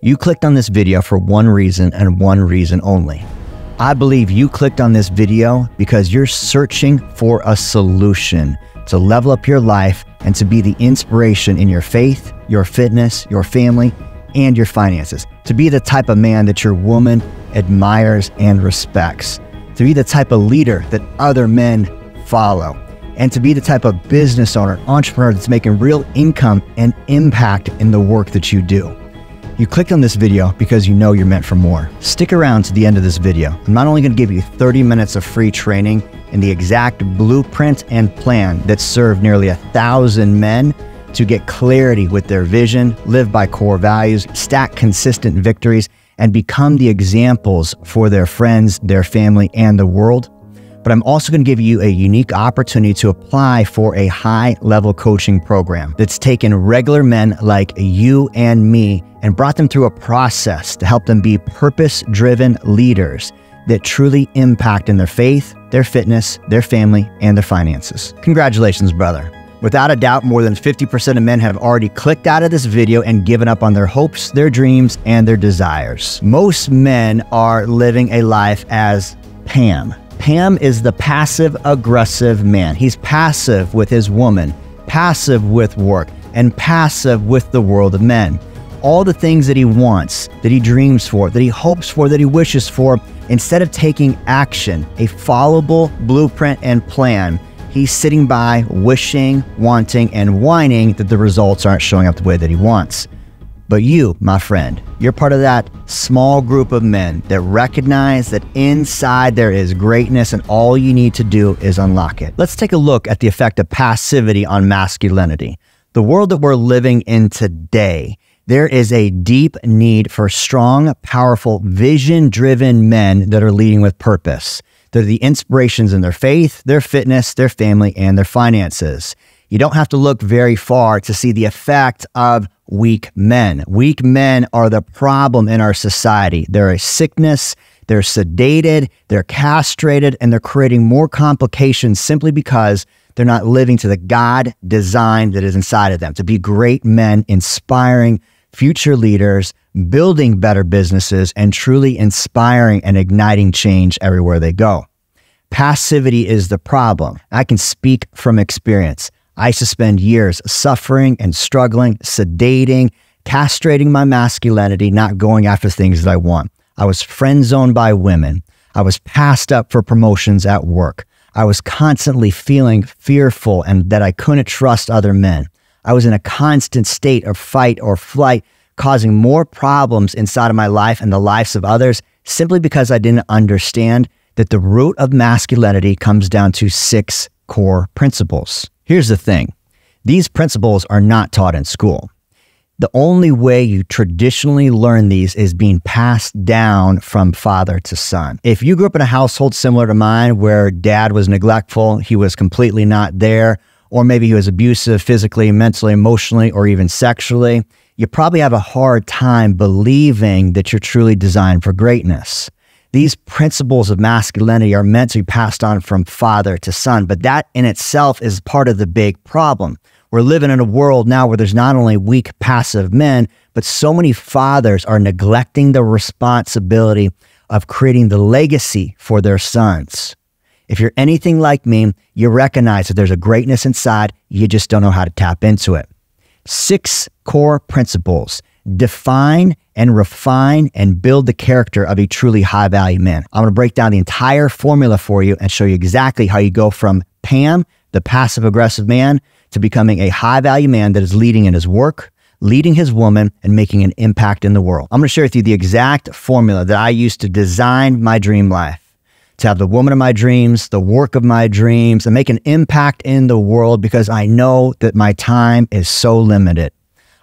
You clicked on this video for one reason and one reason only. I believe you clicked on this video because you're searching for a solution to level up your life and to be the inspiration in your faith, your fitness, your family, and your finances. To be the type of man that your woman admires and respects. To be the type of leader that other men follow. And to be the type of business owner, entrepreneur that's making real income and impact in the work that you do. You clicked on this video because you know you're meant for more. Stick around to the end of this video. I'm not only going to give you 30 minutes of free training in the exact blueprint and plan that served nearly 1,000 men to get clarity with their vision, live by core values, stack consistent victories, and become the examples for their friends, their family, and the world. But I'm also going to give you a unique opportunity to apply for a high-level coaching program that's taken regular men like you and me and brought them through a process to help them be purpose-driven leaders that truly impact in their faith, their fitness, their family, and their finances. Congratulations, brother. Without a doubt, more than 50% of men have already clicked out of this video and given up on their hopes, their dreams, and their desires. Most men are living a life as Pam. Pam is the passive-aggressive man. He's passive with his woman, passive with work, and passive with the world of men. All the things that he wants, that he dreams for, that he hopes for, that he wishes for, instead of taking action, a followable blueprint and plan, he's sitting by, wishing, wanting, and whining that the results aren't showing up the way that he wants. But you, my friend, you're part of that small group of men that recognize that inside there is greatness and all you need to do is unlock it. Let's take a look at the effect of passivity on masculinity. The world that we're living in today, there is a deep need for strong, powerful, vision-driven men that are leading with purpose. They're the inspirations in their faith, their fitness, their family, and their finances. You don't have to look very far to see the effect of weak men. Weak men are the problem in our society. They're a sickness, they're sedated, they're castrated, and they're creating more complications simply because they're not living to the God design that is inside of them, to be great men, inspiring future leaders, building better businesses, and truly inspiring and igniting change everywhere they go. Passivity is the problem. I can speak from experience. I used to spend years suffering and struggling, sedating, castrating my masculinity, not going after things that I want. I was friend-zoned by women. I was passed up for promotions at work. I was constantly feeling fearful and that I couldn't trust other men. I was in a constant state of fight or flight, causing more problems inside of my life and the lives of others simply because I didn't understand that the root of masculinity comes down to 6 core principles. Here's the thing. These principles are not taught in school. The only way you traditionally learn these is being passed down from father to son. If you grew up in a household similar to mine where dad was neglectful, he was completely not there, or maybe he was abusive physically, mentally, emotionally, or even sexually, you probably have a hard time believing that you're truly designed for greatness. These principles of masculinity are meant to be passed on from father to son, but that in itself is part of the big problem. We're living in a world now where there's not only weak, passive men, but so many fathers are neglecting the responsibility of creating the legacy for their sons. If you're anything like me, you recognize that there's a greatness inside, you just don't know how to tap into it. 6 core principles define and refine and build the character of a truly high-value man. I'm going to break down the entire formula for you and show you exactly how you go from Pam, the passive-aggressive man, to becoming a high-value man that is leading in his work, leading his woman, and making an impact in the world. I'm going to share with you the exact formula that I used to design my dream life, to have the woman of my dreams, the work of my dreams, and make an impact in the world because I know that my time is so limited.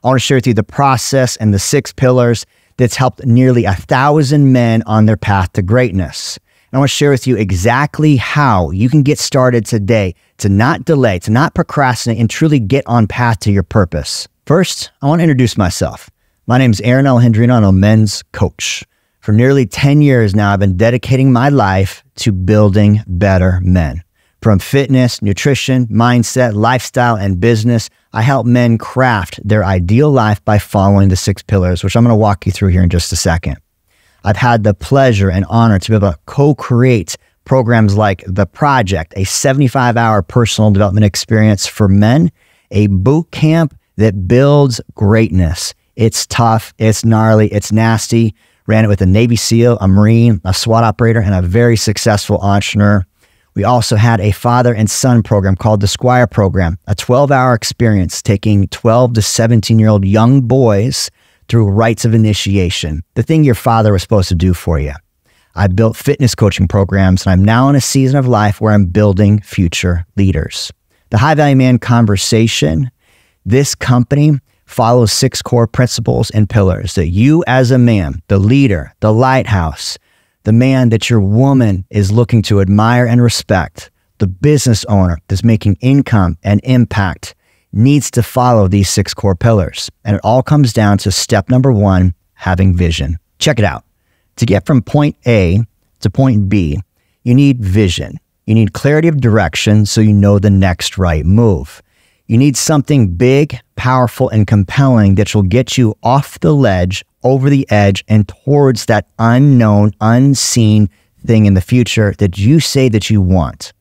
I want to share with you the process and the 6 pillars that's helped nearly 1,000 men on their path to greatness. And I want to share with you exactly how you can get started today to not delay, to not procrastinate, and truly get on path to your purpose. First, I want to introduce myself. My name is Aaron Alejandrino. I'm a men's coach. For nearly 10 years now, I've been dedicating my life to building better men. From fitness, nutrition, mindset, lifestyle, and business, I help men craft their ideal life by following the 6 pillars, which I'm going to walk you through here in just a second. I've had the pleasure and honor to be able to co-create programs like The Project, a 75-hour personal development experience for men, a boot camp that builds greatness. It's tough, it's gnarly, it's nasty. Ran it with a Navy SEAL, a Marine, a SWAT operator, and a very successful entrepreneur. We also had a father and son program called the Squire Program, a 12-hour experience taking 12 to 17-year-old young boys through rites of initiation, the thing your father was supposed to do for you. I built fitness coaching programs, and I'm now in a season of life where I'm building future leaders. The High Value Man Conversation, this company follows 6 core principles and pillars that you as a man, the leader, the lighthouse, the man that your woman is looking to admire and respect, the business owner that's making income and impact, needs to follow these 6 core pillars. And it all comes down to step number 1, having vision. Check it out. To get from point A to point B, you need vision. You need clarity of direction so you know the next right move. You need something big, powerful, and compelling that will get you off the ledge, over the edge, and towards that unknown, unseen thing in the future that you say that you want.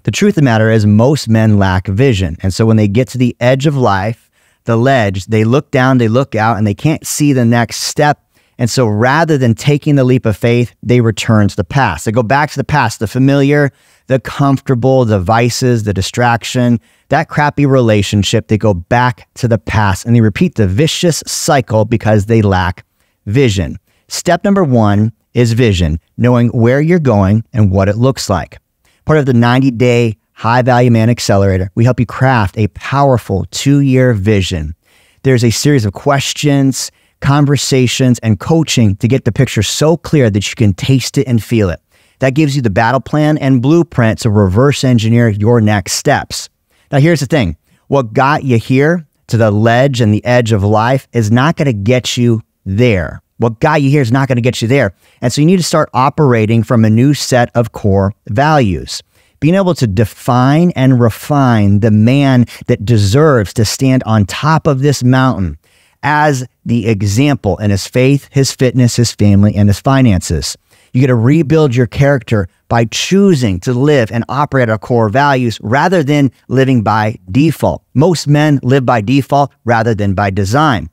The truth of the matter is most men lack vision. And so when they get to the edge of life, the ledge, they look down, they look out, and they can't see the next step. And so rather than taking the leap of faith, they return to the past. They go back to the past, the familiar, the comfortable, the vices, the distraction, that crappy relationship. They go back to the past and they repeat the vicious cycle because they lack vision. Step number 1 is vision, knowing where you're going and what it looks like. Part of the 90-day High Value Man Accelerator, we help you craft a powerful 2-year vision. There's a series of questions, conversations, and coaching to get the picture so clear that you can taste it and feel it. That gives you the battle plan and blueprint to reverse engineer your next steps. Now, here's the thing. What got you here to the ledge and the edge of life is not going to get you there. What got you here is not going to get you there. And so you need to start operating from a new set of core values. Being able to define and refine the man that deserves to stand on top of this mountain as the example in his faith, his fitness, his family, and his finances. You get to rebuild your character by choosing to live and operate our core values rather than living by default. Most men live by default rather than by design.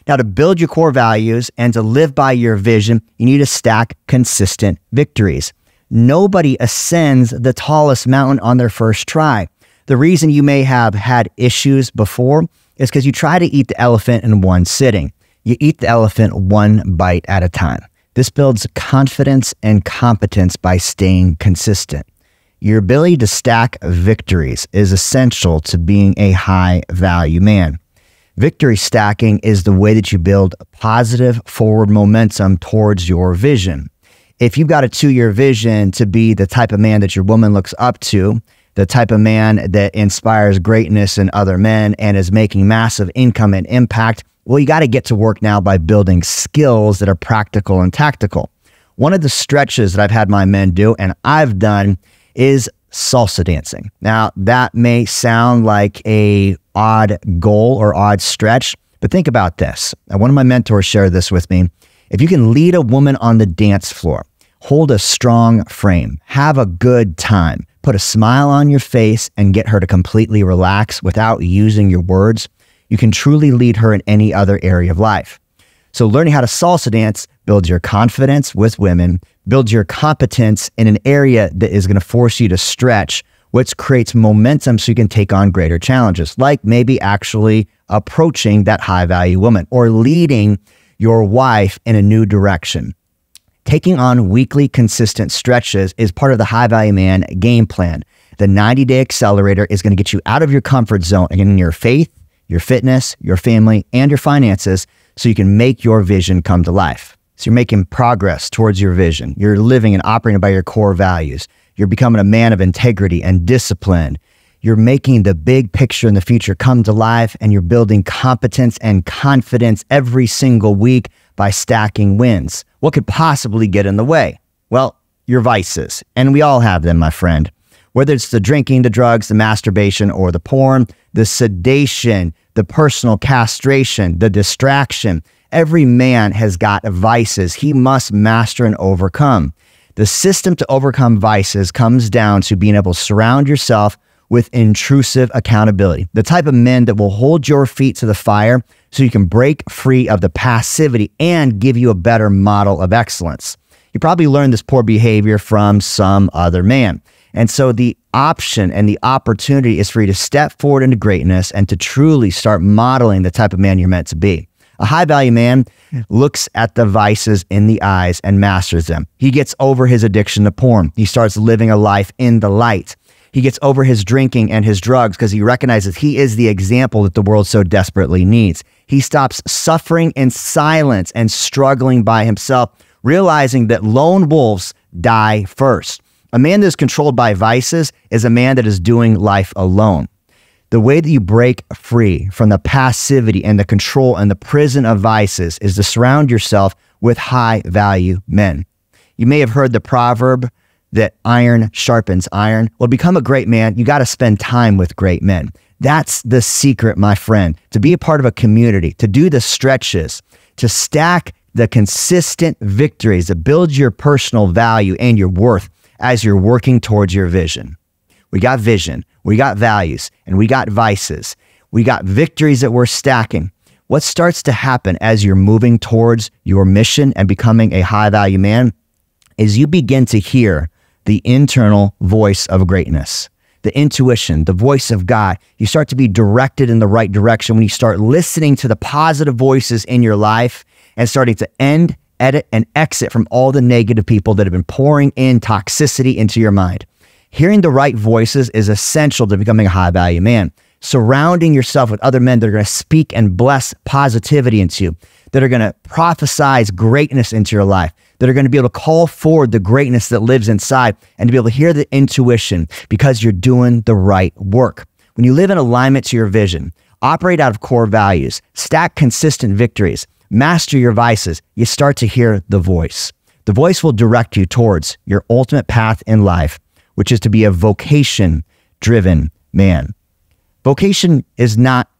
Now, to build your core values and to live by your vision, you need to stack consistent victories. Nobody ascends the tallest mountain on their first try. The reason you may have had issues before is because you try to eat the elephant in one sitting. You eat the elephant one bite at a time. This builds confidence and competence by staying consistent. Your ability to stack victories is essential to being a high value man. Victory stacking is the way that you build positive forward momentum towards your vision. If you've got a 2-year vision to be the type of man that your woman looks up to, the type of man that inspires greatness in other men and is making massive income and impact, well, you got to get to work now by building skills that are practical and tactical. One of the stretches that I've had my men do, and I've done, is salsa dancing. Now, that may sound like a odd goal or odd stretch, but think about this. One of my mentors shared this with me. If you can lead a woman on the dance floor, hold a strong frame, have a good time, put a smile on your face, and get her to completely relax without using your words, you can truly lead her in any other area of life. So learning how to salsa dance builds your confidence with women, builds your competence in an area that is going to force you to stretch, which creates momentum so you can take on greater challenges, like maybe actually approaching that high value woman or leading your wife in a new direction. Taking on weekly consistent stretches is part of the High Value Man game plan. The 90-day accelerator is going to get you out of your comfort zone and in your faith, your fitness, your family, and your finances so you can make your vision come to life. So you're making progress towards your vision. You're living and operating by your core values. You're becoming a man of integrity and discipline. You're making the big picture in the future come to life, and you're building competence and confidence every single week by stacking wins. What could possibly get in the way? Well, your vices, and we all have them, my friend. Whether it's the drinking, the drugs, the masturbation, or the porn, the sedation, the personal castration, the distraction. Every man has got vices he must master and overcome. The system to overcome vices comes down to being able to surround yourself with intrusive accountability, the type of men that will hold your feet to the fire so you can break free of the passivity and give you a better model of excellence. You probably learned this poor behavior from some other man. And so the option and the opportunity is for you to step forward into greatness and to truly start modeling the type of man you're meant to be. A high-value man looks at the vices in the eyes and masters them. He gets over his addiction to porn. He starts living a life in the light. He gets over his drinking and his drugs because he recognizes he is the example that the world so desperately needs. He stops suffering in silence and struggling by himself, realizing that lone wolves die first. A man that is controlled by vices is a man that is doing life alone. The way that you break free from the passivity and the control and the prison of vices is to surround yourself with high-value men. You may have heard the proverb that iron sharpens iron. Well, to become a great man, you got to spend time with great men. That's the secret, my friend, to be a part of a community, to do the stretches, to stack the consistent victories that build your personal value and your worth as you're working towards your vision. We got vision, we got values, and we got vices. We got victories that we're stacking. What starts to happen as you're moving towards your mission and becoming a high-value man is you begin to hear the internal voice of greatness, the intuition, the voice of God. You start to be directed in the right direction when you start listening to the positive voices in your life and starting to end, edit, and exit from all the negative people that have been pouring in toxicity into your mind. Hearing the right voices is essential to becoming a high-value man. Surrounding yourself with other men that are going to speak and bless positivity into you, that are going to prophesize greatness into your life, that are going to be able to call forward the greatness that lives inside and to be able to hear the intuition because you're doing the right work. When you live in alignment to your vision, operate out of core values, stack consistent victories, master your vices, you start to hear the voice. The voice will direct you towards your ultimate path in life, which is to be a vocation-driven man. Vocation is not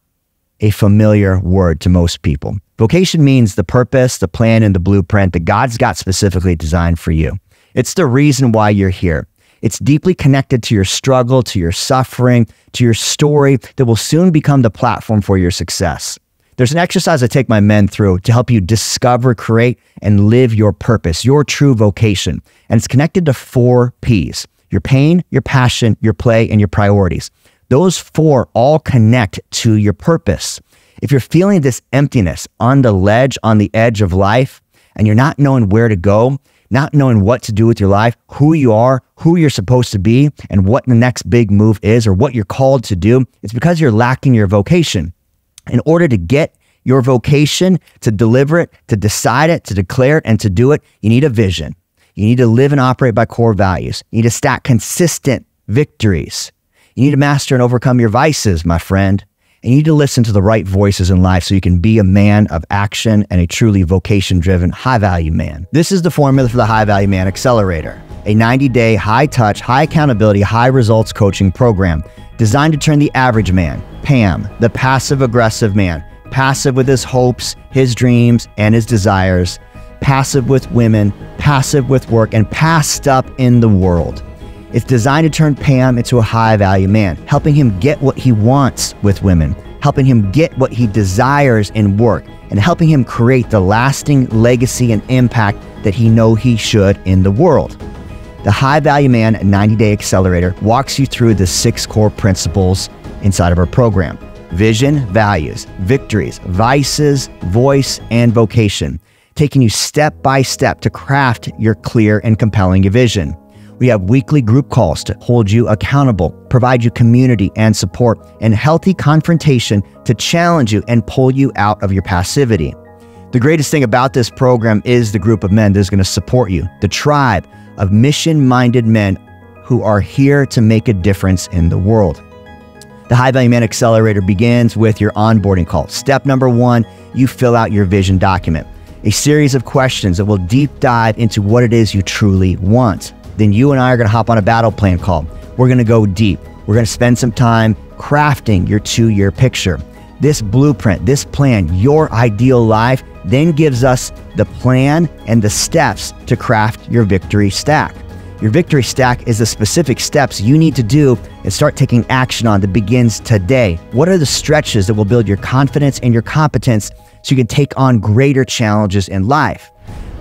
a familiar word to most people. Vocation means the purpose, the plan, and the blueprint that God's got specifically designed for you. It's the reason why you're here. It's deeply connected to your struggle, to your suffering, to your story that will soon become the platform for your success. There's an exercise I take my men through to help you discover, create, and live your purpose, your true vocation. And it's connected to 4 P's: your pain, your passion, your play, and your priorities. Those 4 all connect to your purpose. If you're feeling this emptiness on the ledge, on the edge of life, and you're not knowing where to go, not knowing what to do with your life, who you are, who you're supposed to be, and what the next big move is or what you're called to do, it's because you're lacking your vocation. In order to get your vocation, to deliver it, to decide it, to declare it, and to do it, you need a vision. You need to live and operate by core values. You need to stack consistent victories. You need to master and overcome your vices, my friend. And you need to listen to the right voices in life so you can be a man of action and a truly vocation-driven, high-value man. This is the formula for the High-Value Man Accelerator, a 90-day, high-touch, high-accountability, high-results coaching program designed to turn the average man, Pam, the passive-aggressive man, passive with his hopes, his dreams, and his desires, passive with women, passive with work, and passed up in the world. It's designed to turn Pam into a high-value man, helping him get what he wants with women, helping him get what he desires in work, and helping him create the lasting legacy and impact that he knows he should in the world. The High-Value Man 90-Day Accelerator walks you through the 6 core principles inside of our program: vision, values, victories, vices, voice, and vocation, taking you step by step to craft your clear and compelling vision. We have weekly group calls to hold you accountable, provide you community and support, and healthy confrontation to challenge you and pull you out of your passivity. The greatest thing about this program is the group of men that is going to support you, the tribe of mission-minded men who are here to make a difference in the world. The High-Value Man Accelerator begins with your onboarding call. Step number 1, you fill out your vision document, a series of questions that will deep dive into what it is you truly want. Then you and I are going to hop on a battle plan call. We're going to go deep. We're going to spend some time crafting your 2-year picture. This blueprint, this plan, your ideal life, then gives us the plan and the steps to craft your victory stack. Your victory stack is the specific steps you need to do and start taking action on that begins today. What are the stretches that will build your confidence and your competence so you can take on greater challenges in life?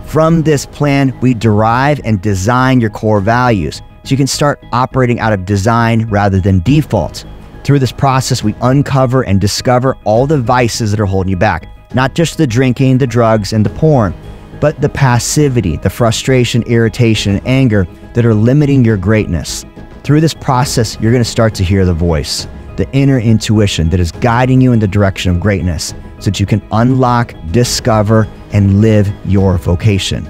From this plan, we derive and design your core values so you can start operating out of design rather than default. Through this process, we uncover and discover all the vices that are holding you back. Not just the drinking, the drugs, and the porn, but the passivity, the frustration, irritation, and anger that are limiting your greatness. Through this process, you're going to start to hear the voice, the inner intuition that is guiding you in the direction of greatness so that you can unlock, discover, and live your vocation.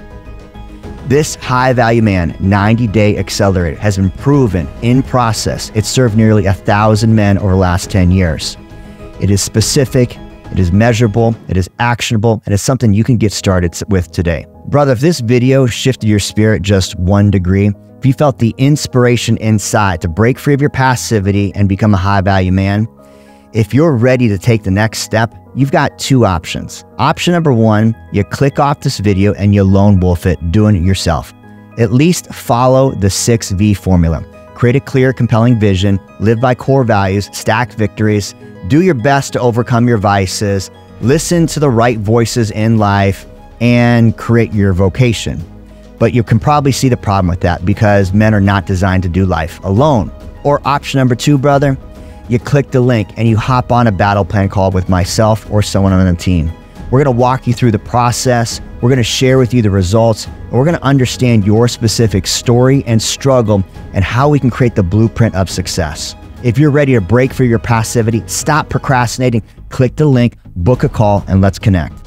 This high-value man 90-day accelerator has been proven in process. It's served nearly 1,000 men over the last 10 years. It is specific, it is measurable, it is actionable, and it's something you can get started with today. Brother, if this video shifted your spirit just 1 degree, if you felt the inspiration inside to break free of your passivity and become a high-value man, if you're ready to take the next step, you've got 2 options. Option number 1, you click off this video and you lone wolf it, doing it yourself. At least follow the 6V formula. Create a clear, compelling vision, live by core values, stack victories, do your best to overcome your vices, listen to the right voices in life, and create your vocation. But you can probably see the problem with that because men are not designed to do life alone. Or option number 2, brother, you click the link and you hop on a battle plan call with myself or someone on the team. We're going to walk you through the process. We're going to share with you the results. And we're going to understand your specific story and struggle and how we can create the blueprint of success. If you're ready to break free your passivity, stop procrastinating, click the link, book a call, and let's connect.